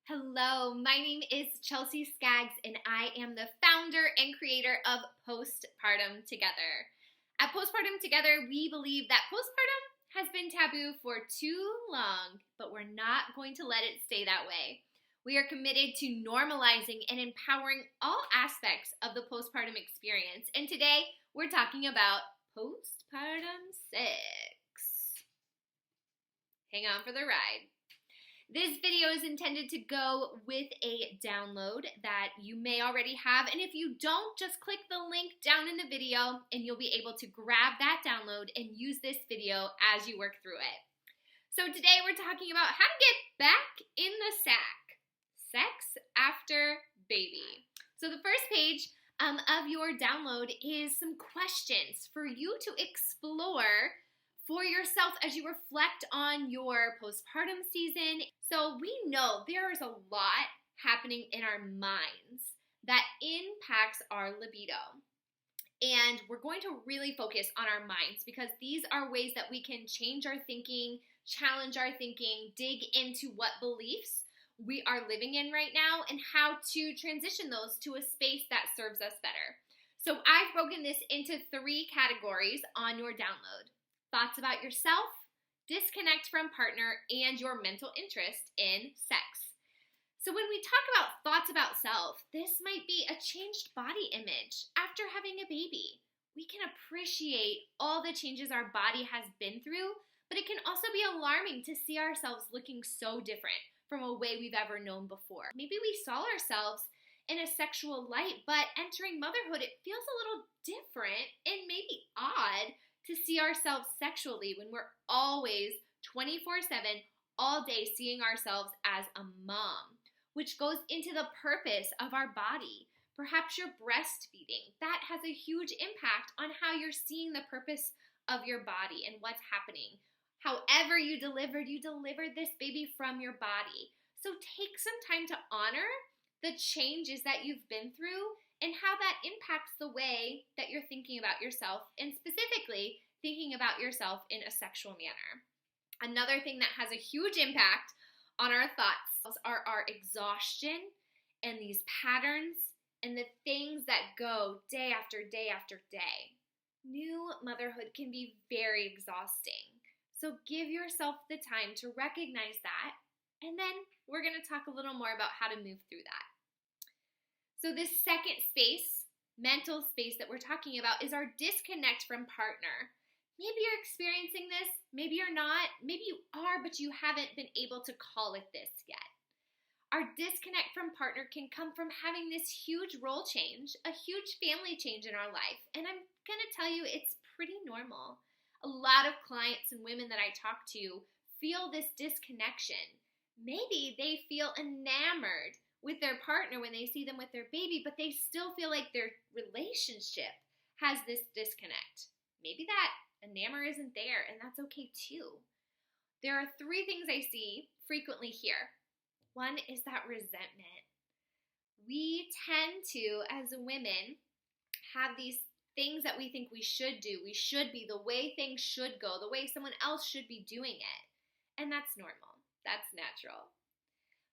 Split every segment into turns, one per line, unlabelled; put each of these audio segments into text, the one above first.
Hello, my name is Chelsea Skaggs, and I am the founder and creator of Postpartum Together. At Postpartum Together, we believe that postpartum has been taboo for too long, but we're not going to let it stay that way. We are committed to normalizing and empowering all aspects of the postpartum experience, and today we're talking about postpartum sex. Hang on for the ride. This video is intended to go with a download that you may already have, and if you don't, just click the link down in the video and you'll be able to grab that download and use this video as you work through it. So today we're talking about how to get back in the sack. Sex after baby. So the first page of your download is some questions for you to explore for yourself as you reflect on your postpartum season. So we know there is a lot happening in our minds that impacts our libido. And we're going to really focus on our minds because these are ways that we can change our thinking, challenge our thinking, dig into what beliefs we are living in right now and how to transition those to a space that serves us better. So I've broken this into 3 categories on your download. Thoughts about yourself, disconnect from partner, and your mental interest in sex. So when we talk about thoughts about self, this might be a changed body image after having a baby. We can appreciate all the changes our body has been through, but it can also be alarming to see ourselves looking so different from a way we've ever known before. Maybe we saw ourselves in a sexual light, but entering motherhood, it feels a little different and maybe odd to see ourselves sexually when we're always 24/7 all day seeing ourselves as a mom, which goes into the purpose of our body. Perhaps you're breastfeeding. That has a huge impact on how you're seeing the purpose of your body and what's happening. However you delivered this baby from your body. So take some time to honor the changes that you've been through and how that impacts the way that you're thinking about yourself, and specifically thinking about yourself in a sexual manner. Another thing that has a huge impact on our thoughts are our exhaustion and these patterns and the things that go day after day after day. New motherhood can be very exhausting. So give yourself the time to recognize that, and then we're going to talk a little more about how to move through that. So this second space, mental space that we're talking about, is our disconnect from partner. Maybe you're experiencing this, maybe you're not, maybe you are, but you haven't been able to call it this yet. Our disconnect from partner can come from having this huge role change, a huge family change in our life, and I'm going to tell you it's pretty normal. A lot of clients and women that I talk to feel this disconnection. Maybe they feel enamored with their partner when they see them with their baby, but they still feel like their relationship has this disconnect. Maybe that enamor isn't there, and that's okay too. There are 3 things I see frequently here. One is that resentment. We tend to, as women, have these things that we think we should do. We should be the way things should go, the way someone else should be doing it. And that's normal. That's natural.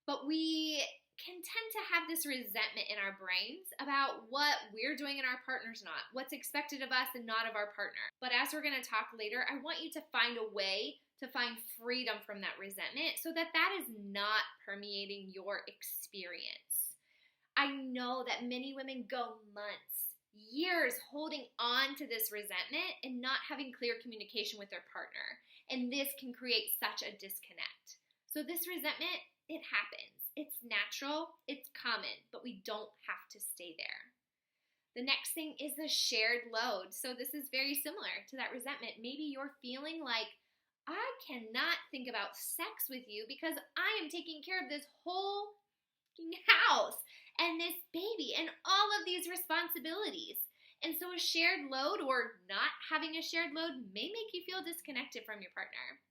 But we can tend to have this resentment in our brains about what we're doing and our partner's not, what's expected of us and not of our partner. But as we're going to talk later, I want you to find a way to find freedom from that resentment so that that is not permeating your experience. I know that many women go months, years holding on to this resentment and not having clear communication with their partner. And this can create such a disconnect. So this resentment, it happens. It's natural, it's common, but we don't have to stay there. The next thing is the shared load. So this is very similar to that resentment. Maybe you're feeling like, I cannot think about sex with you because I am taking care of this whole house and this baby and all of these responsibilities. And so a shared load or not having a shared load may make you feel disconnected from your partner.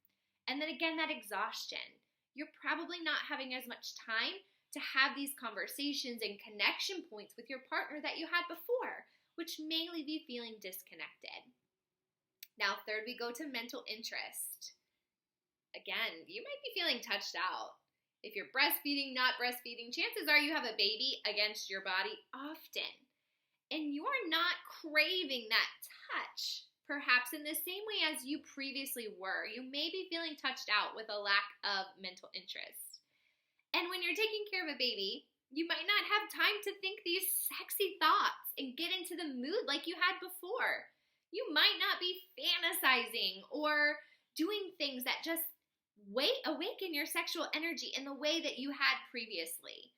And then again, that exhaustion. You're probably not having as much time to have these conversations and connection points with your partner that you had before, which may leave you feeling disconnected. Now, third, we go to mental interest. Again, you might be feeling touched out. If you're breastfeeding, not breastfeeding, chances are you have a baby against your body often. And you're not craving that touch, perhaps in the same way as you previously were. You may be feeling touched out with a lack of mental interest. And when you're taking care of a baby, you might not have time to think these sexy thoughts and get into the mood like you had before. You might not be fantasizing or doing things that just awaken your sexual energy in the way that you had previously.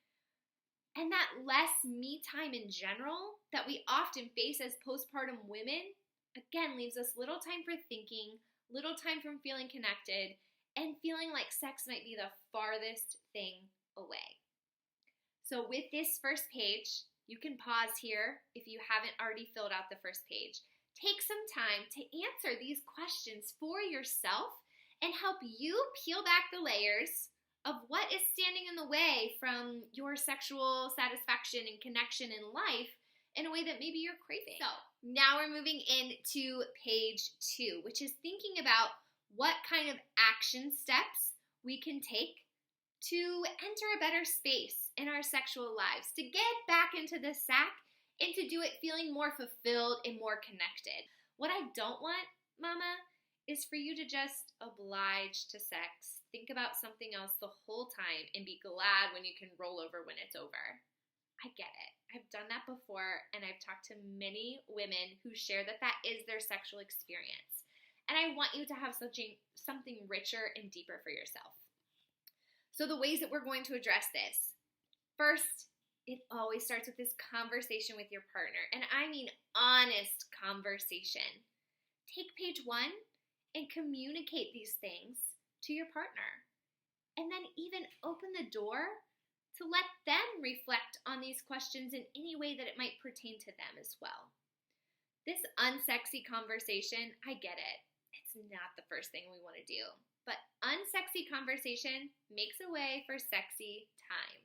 And that less me time in general that we often face as postpartum women, again, leaves us little time for thinking, little time from feeling connected, and feeling like sex might be the farthest thing away. So with this first page, you can pause here if you haven't already filled out the first page. Take some time to answer these questions for yourself and help you peel back the layers of what is standing in the way from your sexual satisfaction and connection in life in a way that maybe you're craving. So now we're moving into page 2, which is thinking about what kind of action steps we can take to enter a better space in our sexual lives, to get back into the sack and to do it feeling more fulfilled and more connected. What I don't want, mama, is for you to just oblige to sex, think about something else the whole time, and be glad when you can roll over when it's over. I get it. I've done that before, and I've talked to many women who share that that is their sexual experience. And I want you to have something richer and deeper for yourself. So the ways that we're going to address this. First, it always starts with this conversation with your partner. And I mean honest conversation. Take page 1 and communicate these things to your partner. And then even open the door to let them reflect on these questions in any way that it might pertain to them as well. This unsexy conversation, I get it. It's not the first thing we want to do. But unsexy conversation makes a way for sexy time.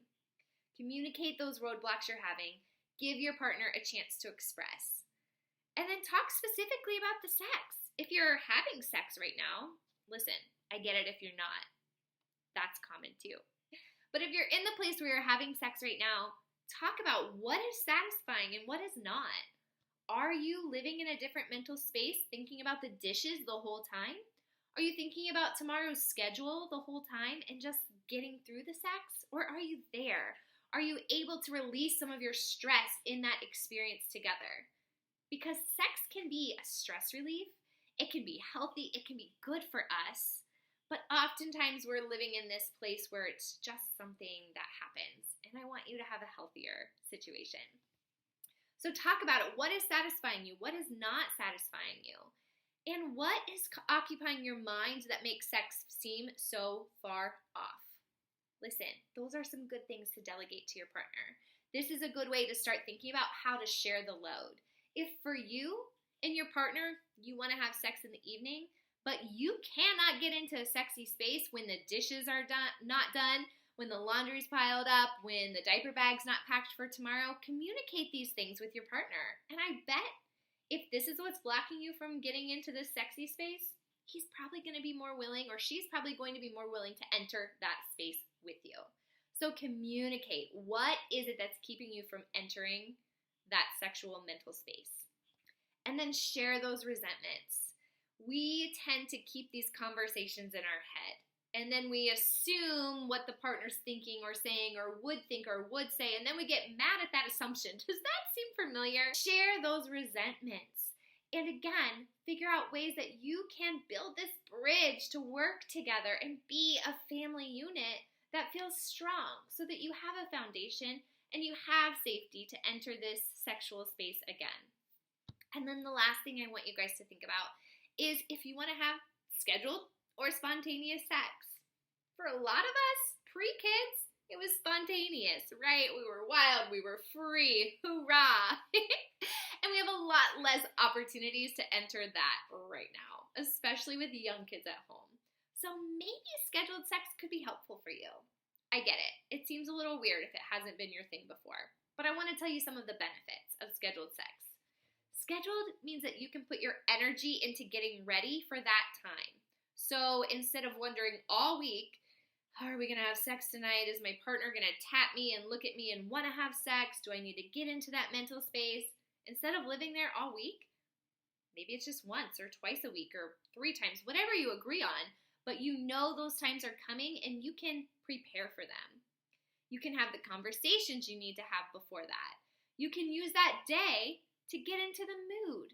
Communicate those roadblocks you're having. Give your partner a chance to express. And then talk specifically about the sex. If you're having sex right now, listen, I get it if you're not. That's common too. But if you're in the place where you're having sex right now, talk about what is satisfying and what is not. Are you living in a different mental space, thinking about the dishes the whole time? Are you thinking about tomorrow's schedule the whole time and just getting through the sex? Or are you there? Are you able to release some of your stress in that experience together? Because sex can be a stress relief. It can be healthy. It can be good for us. But oftentimes we're living in this place where it's just something that happens. And I want you to have a healthier situation. So talk about it. What is satisfying you? What is not satisfying you? And what is occupying your mind that makes sex seem so far off? Listen, those are some good things to delegate to your partner. This is a good way to start thinking about how to share the load. If for you and your partner, you want to have sex in the evening, but you cannot get into a sexy space when the dishes are not done, when the laundry's piled up, when the diaper bag's not packed for tomorrow, communicate these things with your partner. And I bet if this is what's blocking you from getting into this sexy space, he's probably going to be more willing, or she's probably going to be more willing to enter that space with you. So communicate. What is it that's keeping you from entering that sexual mental space? And then share those resentments. We tend to keep these conversations in our head. And then we assume what the partner's thinking or saying or would think or would say. And then we get mad at that assumption. Does that seem familiar? Share those resentments. And again, figure out ways that you can build this bridge to work together and be a family unit that feels strong so that you have a foundation and you have safety to enter this sexual space again. And then the last thing I want you guys to think about is if you want to have scheduled or spontaneous sex. For a lot of us, pre-kids, it was spontaneous, right? We were wild, we were free, hoorah! And we have a lot less opportunities to enter that right now, especially with young kids at home. So maybe scheduled sex could be helpful for you. I get it. It seems a little weird if it hasn't been your thing before, but I want to tell you some of the benefits of scheduled sex. Scheduled means that you can put your energy into getting ready for that time. So instead of wondering all week, Are we going to have sex tonight? Is my partner going to tap me and look at me and want to have sex? Do I need to get into that mental space? Instead of living there all week, maybe it's just once or twice a week or 3 times, whatever you agree on, but you know those times are coming and you can prepare for them. You can have the conversations you need to have before that. You can use that day to get into the mood.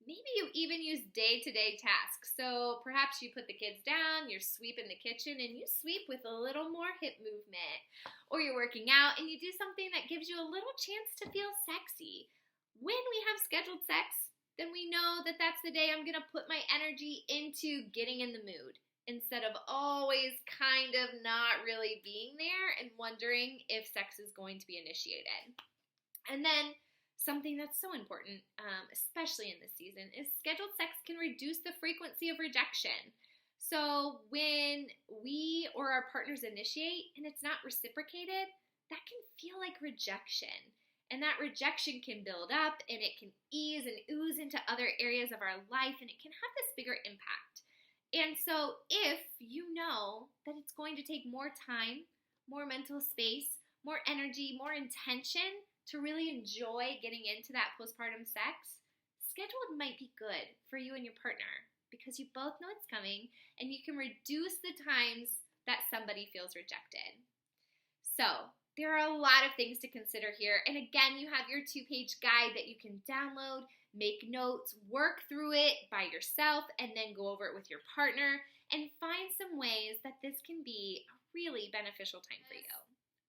Maybe you even use day-to-day tasks. So perhaps you put the kids down, you're sweeping the kitchen, and you sweep with a little more hip movement. Or you're working out and you do something that gives you a little chance to feel sexy. When we have scheduled sex, then we know that that's the day I'm going to put my energy into getting in the mood instead of always kind of not really being there and wondering if sex is going to be initiated. And then something that's so important, especially in this season, is scheduled sex can reduce the frequency of rejection. So when we or our partners initiate and it's not reciprocated, that can feel like rejection. And that rejection can build up and it can ease and ooze into other areas of our life and it can have this bigger impact. And so if you know that it's going to take more time, more mental space, more energy, more intention to really enjoy getting into that postpartum sex, scheduled might be good for you and your partner because you both know it's coming and you can reduce the times that somebody feels rejected. So there are a lot of things to consider here. And again, you have your 2-page guide that you can download, make notes, work through it by yourself, and then go over it with your partner and find some ways that this can be a really beneficial time for you.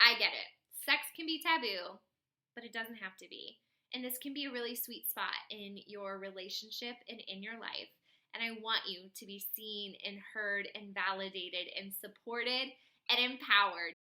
I get it. Sex can be taboo, but it doesn't have to be. And this can be a really sweet spot in your relationship and in your life. And I want you to be seen and heard and validated and supported and empowered.